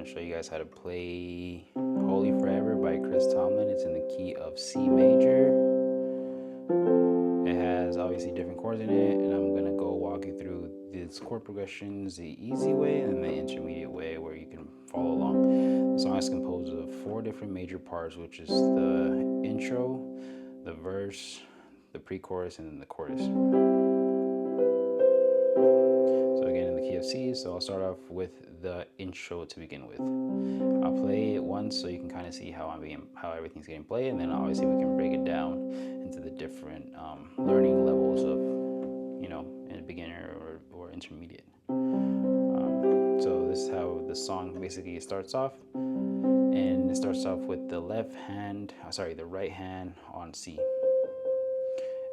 to show you guys how to play Holy Forever by Chris Tomlin. It's in the key of C major. It has obviously different chords in it, and I'm going to go walk you through these chord progressions the easy way and the intermediate way where you can follow along. The song is composed of 4 different major parts, which is the intro, the verse, the pre-chorus, and then the chorus. So again, in the key of C, so I'll start off with the intro to begin with. I'll play it once so you can kind of see how everything's getting played, and then obviously we can break it down into the different learning levels of, in a beginner or intermediate. So this is how the song basically starts off, and it starts off with the right hand on C,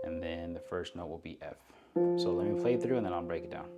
and then the first note will be F. So let me play through and then I'll break it down.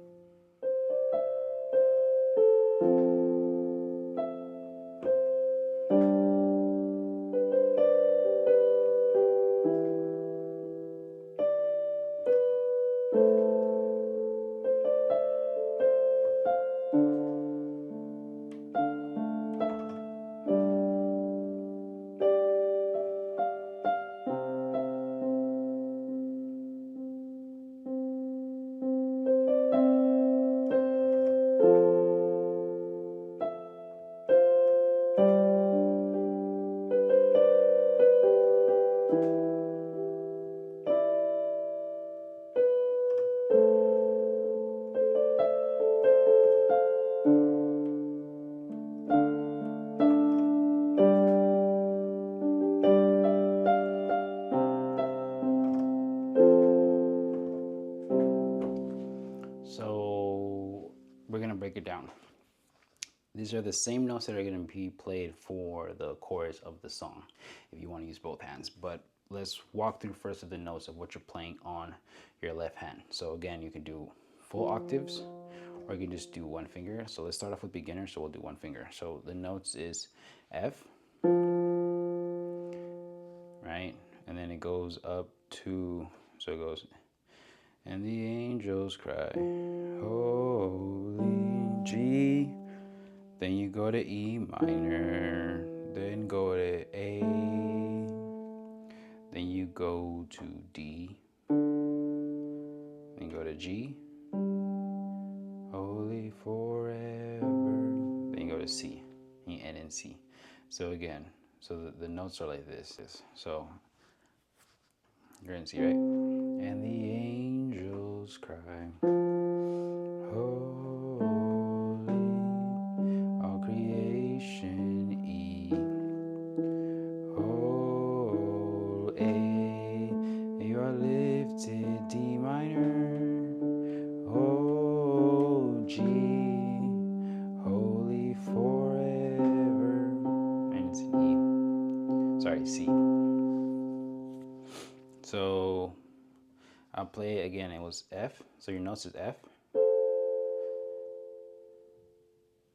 So we're going to break it down. These are the same notes that are going to be played for the chorus of the song if you want to use both hands. But let's walk through first of the notes of what you're playing on your left hand. So again, you can do full octaves or you can just do one finger. So let's start off with beginner, so we'll do one finger. So the notes is F, right? And then it goes up to, so it goes, and the angels cry, holy, G. Then you go to E minor, then go to A, then you go to D, then go to G, holy forever, then you go to C, and you end in C. So again, so the notes are like this. So you're in C, right? And the angels cry, holy, all creation E, oh, A, you are lifted D minor, oh, G, holy forever, and it's E, sorry, C. So I'll play it again. It was F. So your notes is F,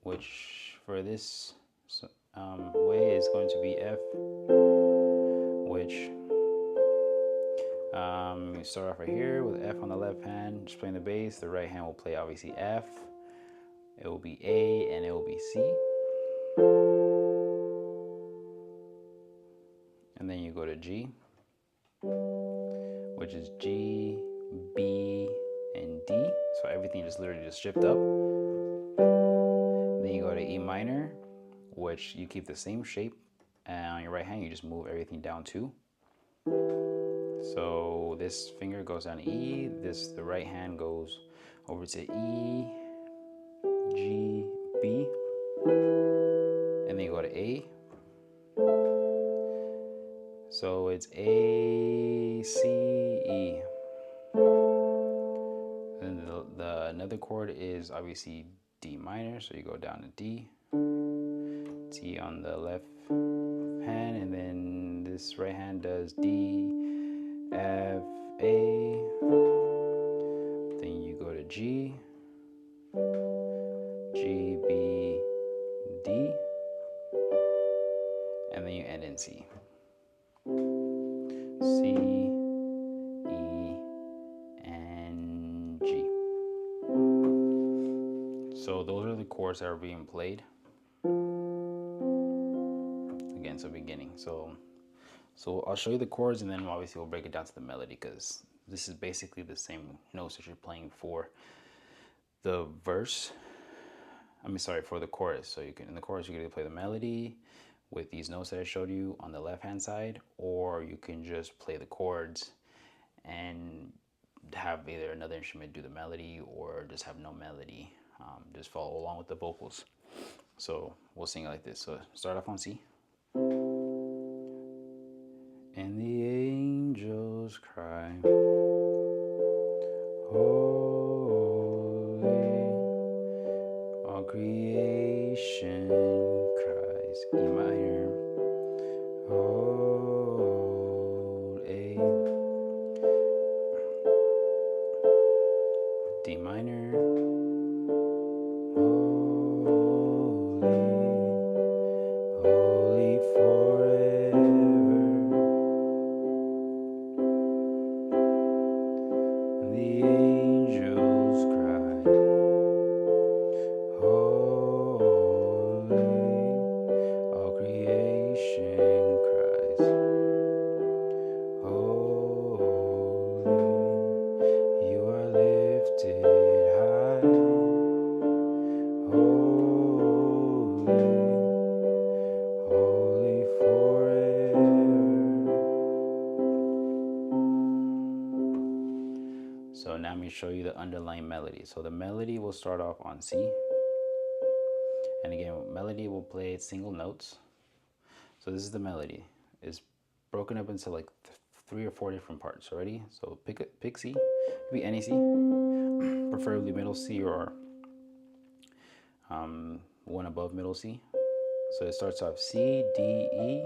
which for this way is going to be F, which you start off right here with F on the left hand, just playing the bass. The right hand will play obviously F. It will be A and it will be C. And then you go to G, which is G, B, and D. So everything just literally just shift up. Then you go to E minor, which you keep the same shape. And on your right hand, you just move everything down 2. So this finger goes down to E. The right hand goes over to E, G, B. And then you go to A. So it's A, C, E. And another chord is obviously D minor, so you go down to D. D on the left hand, and then this right hand does D, F, A. Then you go to G, G, B, D. And then you end in C. C, E, and G. So those are the chords that are being played. So beginning. So I'll show you the chords, and then obviously we'll break it down to the melody, because this is basically the same notes that you're playing for the verse. For the chorus. So you can, in the chorus, you can either play the melody with these notes that I showed you on the left hand side, or you can just play the chords and have either another instrument do the melody, or just have no melody, just follow along with the vocals. So we'll sing it like this. So start off on C. And the angels cry, holy, all creation cries. E minor, hold A, D minor, holy forever. And the angels cry, holy, all creation cries, holy, you are lifted high, holy forever. So now I'm going to show you the underlying melody. So the melody will start off on C. And again, melody will play single notes. So this is the melody. It's broken up into like 3 or 4 different parts already. So pick C. It could be any C, preferably middle C, or one above middle C. So it starts off C, D, E,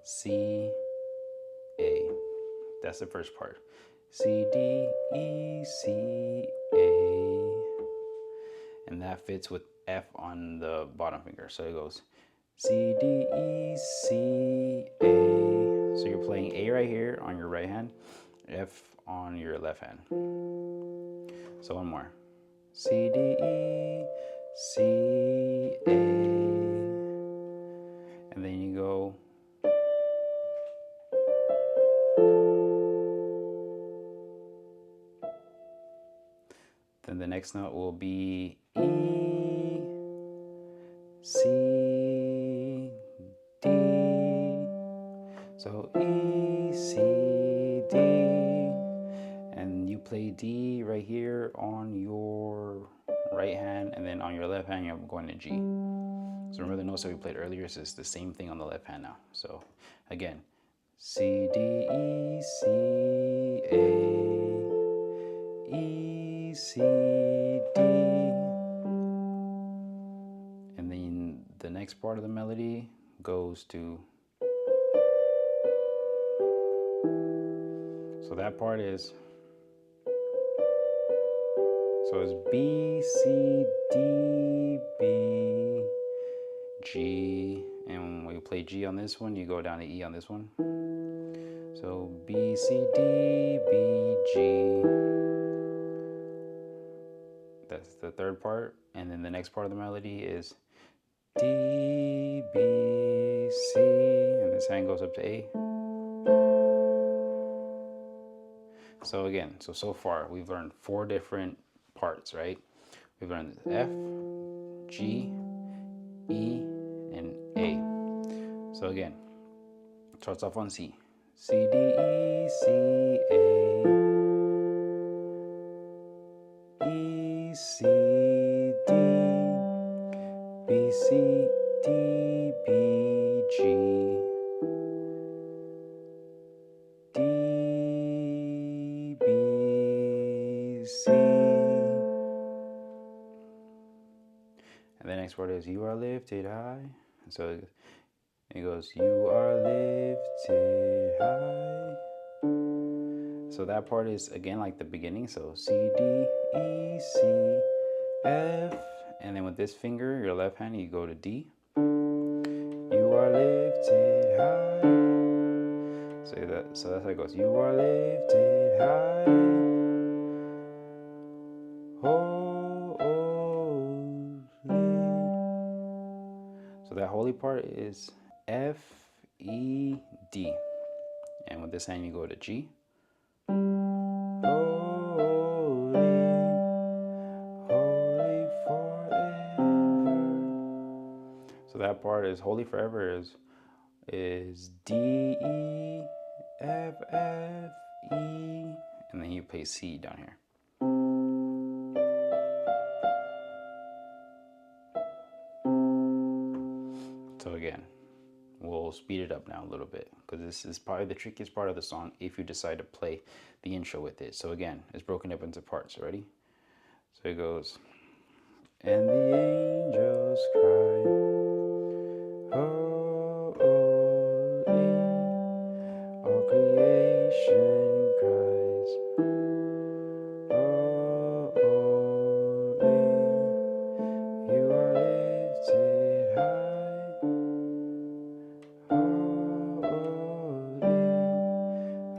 C, A. That's the first part. C, D, E, C, A. And that fits with F on the bottom finger. So it goes C, D, E, C, A. So you're playing A right here on your right hand, F on your left hand. So one more. C, D, E, C, A. And then you go then the next note will be E, C, D. So E, C, D. And you play D right here on your right hand, and then on your left hand, you're going to G. So remember the notes that we played earlier, so it's the same thing on the left hand now. So again, C, D, E, C, A, E, C, D. And then the next part of the melody goes to, so that part is, so it's B, C, D, B, G, and when you play G on this one, you go down to E on this one. So B, C, D, B, G. That's the third part. And then the next part of the melody is D, B, C, and this hand goes up to A. So again, so far we've learned 4 different parts, right? We've learned F, G, E, and A. So again, starts off on C. C, D, E, C, A, E, C, D, B, C, D, B, G, D, B, C. And the next word is you are lifted high. So it goes, you are lifted high. So that part is again like the beginning. So C, D, E, C, F. And then with this finger, your left hand, you go to D. You are lifted high. So that's how it goes. You are lifted high. Holy. So that holy part is F, E, D. And with this hand, you go to G. Holy, holy forever. So that part is holy forever is D, E, F, F, E, and then you play C down here. So again, we'll speed it up now a little bit because this is probably the trickiest part of the song if you decide to play the intro with it. So again, it's broken up into parts. Ready? So it goes, and the angels cry, holy, all creation cries, holy, you are lifted high,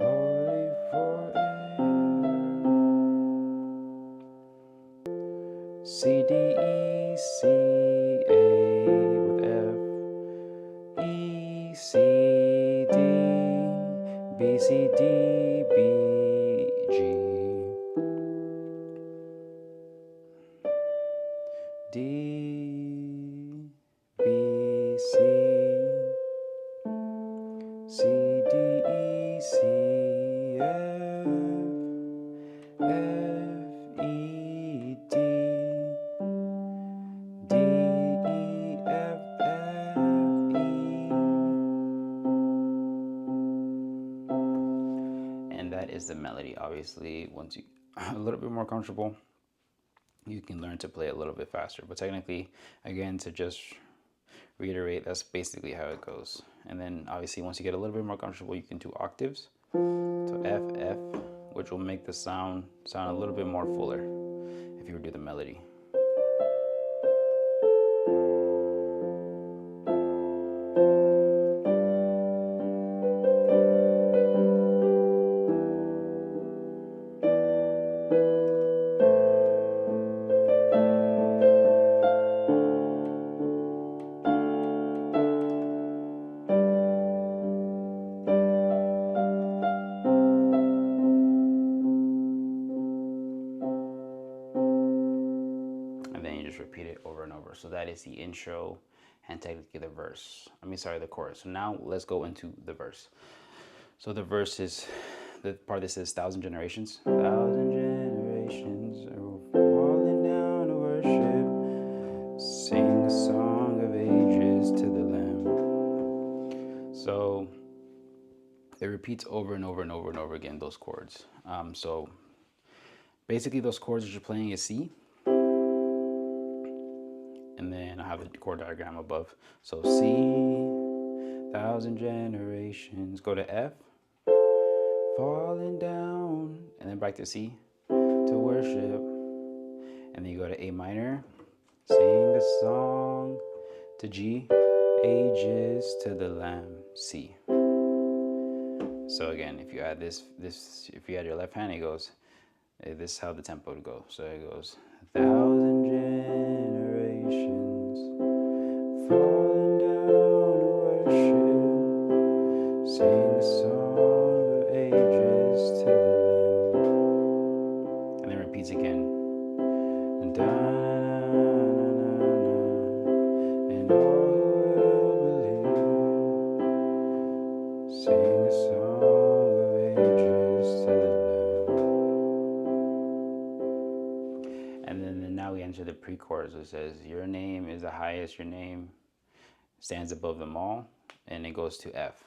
holy forever. C, D, E, C, A with F, E, C, D, B, C, D, B, G, D, B, C, C, D, E, C, F, F, E, D, D, E, F, F, E. And that is the melody. Obviously, once you are a little bit more comfortable, you can learn to play a little bit faster. But technically, again, to just reiterate, that's basically how it goes. And then obviously, once you get a little bit more comfortable, you can do octaves. So F, F, which will make the sound a little bit more fuller if you do the melody. Repeat it over and over. So that is the intro and technically the verse. The chorus. So now let's go into the verse. So the verse is the part that says 1,000 generations. 1,000 generations are falling down to worship. Sing a song of ages to the Lamb. So it repeats over and over and over and over again, those chords. So basically those chords that you're playing is C. And then I have the chord diagram above. So C, 1,000 generations. Go to F, falling down, and then back to C, to worship. And then you go to A minor, sing a song, to G, ages to the Lamb, C. So again, if you add this, if you add your left hand, it goes, this is how the tempo would go. So it goes, 1,000 generations, falling down to worship, sing a song of ages to the Lamb. And then repeats again. And da, na, na, na, and all who will believe, sing a song of ages to the Lamb. And then now we enter the pre-chorus. It says, your name is the highest, your name stands above them all, and it goes to F.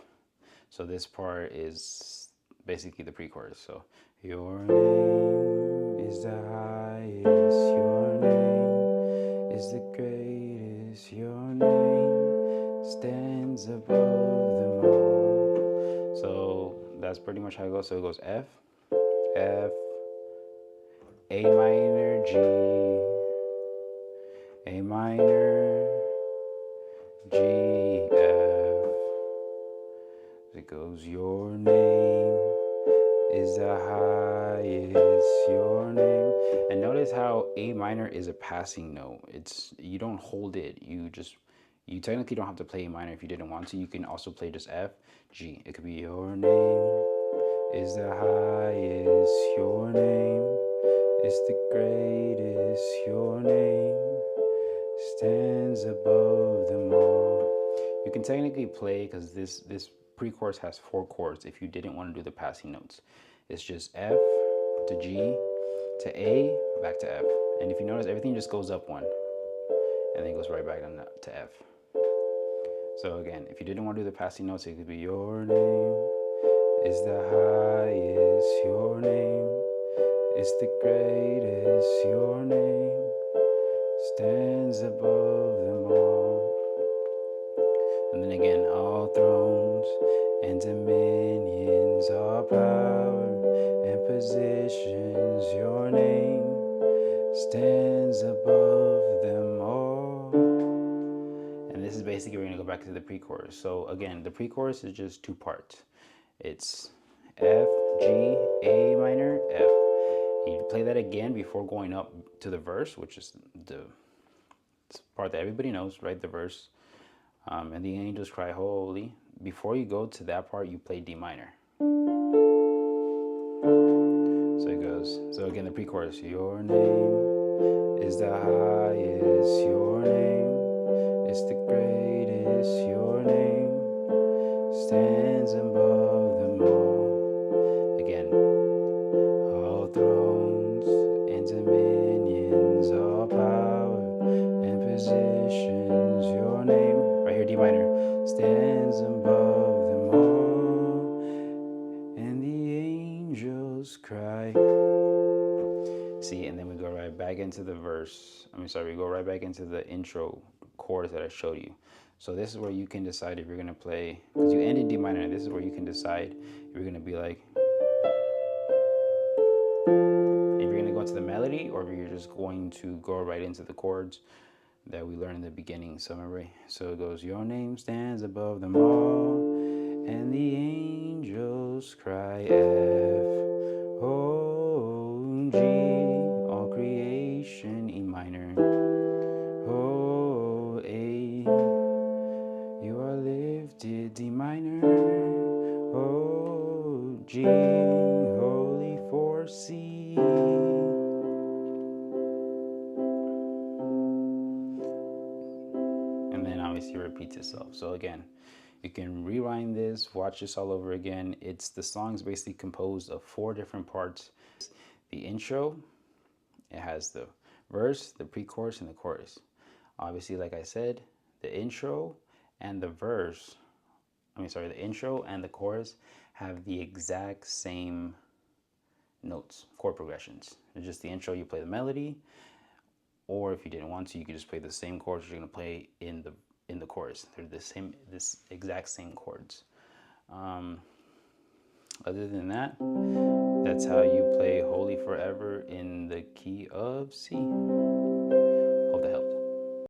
So this part is basically the pre-chorus. So your name is the highest, your name is the greatest, your name stands above them all. So that's pretty much how it goes. So it goes F, F, A minor, G, A minor, G, F. It goes, your name is the highest, your name. And notice how A minor is a passing note. You don't hold it. You technically don't have to play A minor if you didn't want to. You can also play just F, G. It could be your name is the highest, your name is the greatest, your name stands above them all. You can technically play, because this pre-chorus has 4 chords if you didn't want to do the passing notes. It's just F to G to A, back to F. And if you notice, everything just goes up 1 and then goes right back down to F. So again, if you didn't want to do the passing notes, it could be your name is the highest, your name is the greatest, your name stands above them all. And then again, all thrones and dominions, all power and positions, your name stands above them all. And this is basically, we're going to go back to the pre-chorus. So again, the pre-chorus is just 2 parts. It's F, G, A minor, F. You play that again before going up to the verse, which is the part that everybody knows, right? The verse. And the angels cry holy. Before you go to that part, you play D minor. So it goes. So again, the pre-chorus. Your name is the highest. Your name is the greatest. Your name stands above them all. Again. All thrones and dominions, all power and positions, your name, right here, D minor, stands above them all, and the angels cry. See, and then we go right back into the verse. We go right back into the intro chords that I showed you. So this is where you can decide if you're going to play, because you end in D minor, and this is where you can decide if you're going to be like, if you're going to go into the melody, or if you're just going to go right into the chords that we learned in the beginning. So remember, so it goes, your name stands above them all, and the angels cry F, O, G, all creation, E minor, O, A, you are lifted, D minor, O, G, holy for C. And then obviously it repeats itself. So again, you can rewind this, watch this all over again. The song's basically composed of 4 different parts. The intro, it has the verse, the pre-chorus, and the chorus. Obviously, like I said, the intro and the verse, the intro and the chorus have the exact same notes, chord progressions. It's just the intro, you play the melody, or if you didn't want to, you could just play the same chords you're going to play in the chorus. They're this exact same chords. Other than that, that's how you play Holy Forever in the key of C.